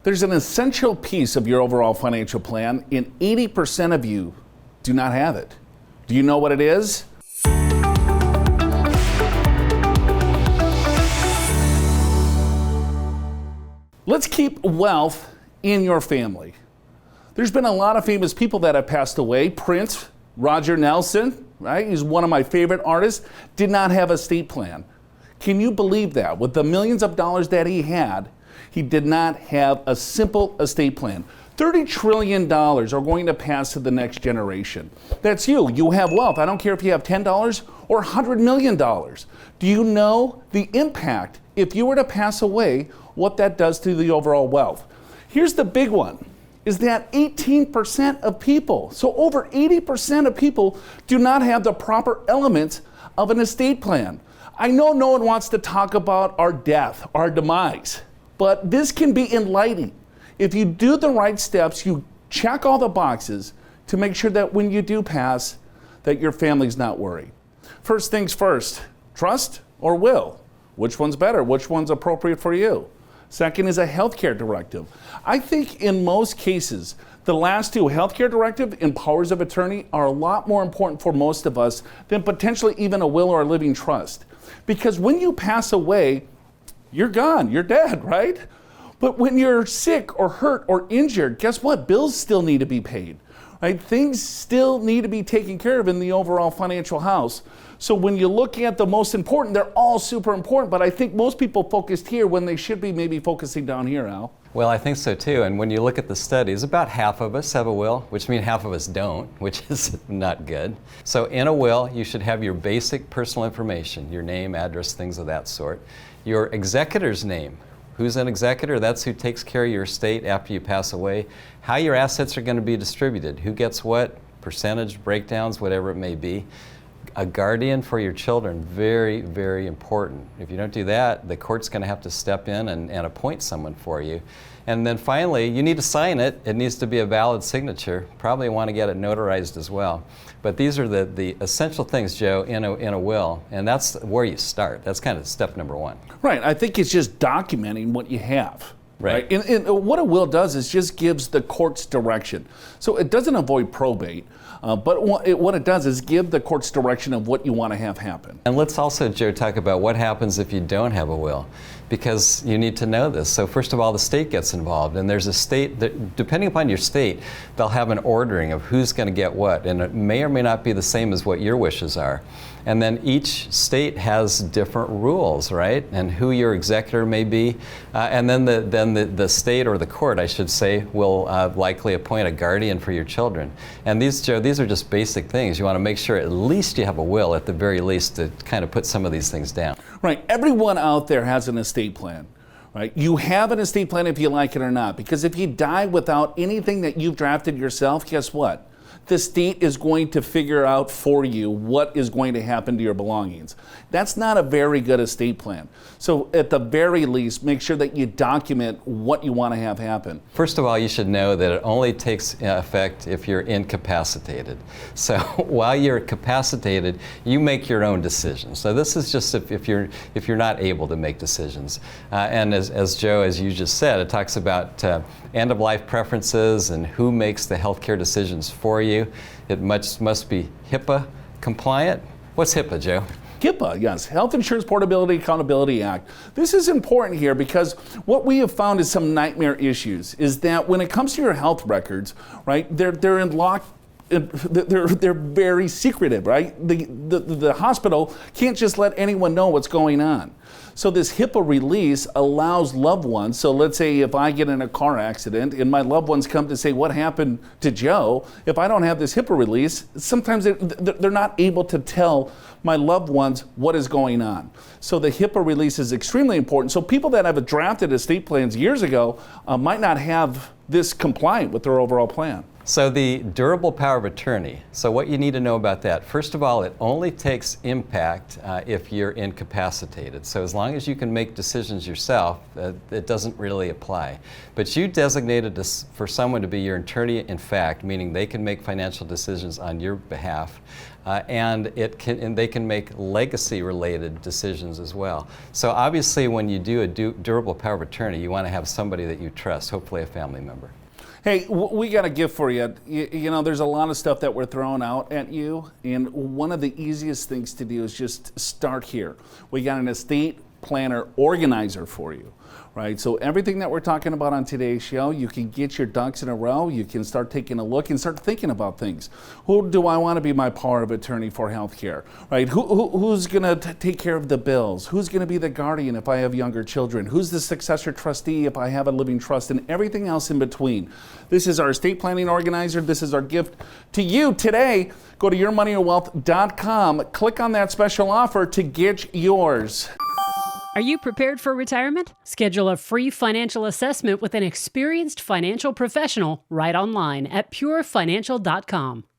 There's an essential piece of your overall financial plan, and 80% of you do not have it. Do you know what it is? Let's keep wealth in your family. There's been a lot of famous people that have passed away. Prince, Roger Nelson, right? He's one of my favorite artists, did not have an estate plan. Can you believe that? With the millions of dollars that he had, he did not have a simple estate plan. $30 trillion are going to pass to the next generation. That's you. You have wealth. I don't care if you have $10 or $100 million. Do you know the impact, if you were to pass away, what that does to the overall wealth? Here's the big one, is that 18% of people, so over 80% of people, do not have the proper elements of an estate plan. I know no one wants to talk about our death, our demise, but this can be enlightening. If you do the right steps, you check all the boxes to make sure that when you do pass, that your family's not worried. First things first, trust or will? Which one's better? Which one's appropriate for you? Second is a healthcare directive. I think in most cases, the last two, healthcare directive and powers of attorney, are a lot more important for most of us than potentially even a will or a living trust. Because when you pass away, you're gone, you're dead, right? But when you're sick or hurt or injured, guess what? Bills still need to be paid, right? Things still need to be taken care of in the overall financial house. So when you look at the most important, they're all super important, but I think most people focused here when they should be maybe focusing down here, Al. Well, I think so too. And when you look at the studies, about half of us have a will, which means half of us don't, which is not good. So in a will, you should have your basic personal information, your name, address, things of that sort. Your executor's name. Who's an executor? That's who takes care of your estate after you pass away. How your assets are going to be distributed. Who gets what, percentage, breakdowns, whatever it may be. A guardian for your children, very, very important. If you don't do that, the court's going to have to step in and appoint someone for you. And then finally, you need to sign it. It needs to be a valid signature. Probably want to get it notarized as well. But these are the essential things, Joe, in a will, and that's where you start. That's kind of step number one. Right. I think it's just documenting what you have. Right. And what a will does is just gives the court's direction. So it doesn't avoid probate, but what it does is give the court's direction of what you want to have happen. And let's also, Joe, talk about what happens if you don't have a will, because you need to know this. So first of all, the state gets involved, and there's a state that, depending upon your state, they'll have an ordering of who's going to get what, and it may or may not be the same as what your wishes are. And then each state has different rules, right? And who your executor may be. And then the state, or the court, I should say, will likely appoint a guardian for your children. And these, Joe, these are just basic things. You want to make sure at least you have a will, at the very least, to kind of put some of these things down. Right. Everyone out there has an estate plan. Right? You have an estate plan if you like it or not. Because if you die without anything that you've drafted yourself, guess what? The state is going to figure out for you what is going to happen to your belongings. That's not a very good estate plan. So at the very least, make sure that you document what you want to have happen. First of all, you should know that it only takes effect if you're incapacitated. So while you're capacitated, you make your own decisions. So this is just if you're not able to make decisions. And as Joe, as you just said, it talks about end-of-life preferences and who makes the healthcare decisions for you. It must be HIPAA compliant. What's HIPAA, Joe? HIPAA, yes, Health Insurance Portability Accountability Act. This is important here because what we have found is some nightmare issues is that when it comes to your health records, right, they're in lock. They're very secretive, right? The hospital can't just let anyone know what's going on. So this HIPAA release allows loved ones, so let's say if I get in a car accident and my loved ones come to say what happened to Joe, if I don't have this HIPAA release, sometimes they're not able to tell my loved ones what is going on. So the HIPAA release is extremely important. So people that have drafted estate plans years ago might not have this compliant with their overall plan. So the durable power of attorney. So what you need to know about that, first of all, it only takes impact if you're incapacitated. So as long as you can make decisions yourself, it doesn't really apply. But you designated for someone to be your attorney in fact, meaning they can make financial decisions on your behalf. And they can make legacy-related decisions as well. So obviously when you do a durable power of attorney, you want to have somebody that you trust, hopefully a family member. Hey, we got a gift for you. You know, there's a lot of stuff that we're throwing out at you, and one of the easiest things to do is just start here. We got an estate planner organizer for you, right? So everything that we're talking about on today's show, you can get your ducks in a row. You can start taking a look and start thinking about things. Who do I want to be my power of attorney for healthcare, right? Who's going to take care of the bills? Who's going to be the guardian if I have younger children? Who's the successor trustee if I have a living trust, and everything else in between? This is our estate planning organizer. This is our gift to you today. Go to yourmoneyorwealth.com. Click on that special offer to get yours. Are you prepared for retirement? Schedule a free financial assessment with an experienced financial professional right online at purefinancial.com.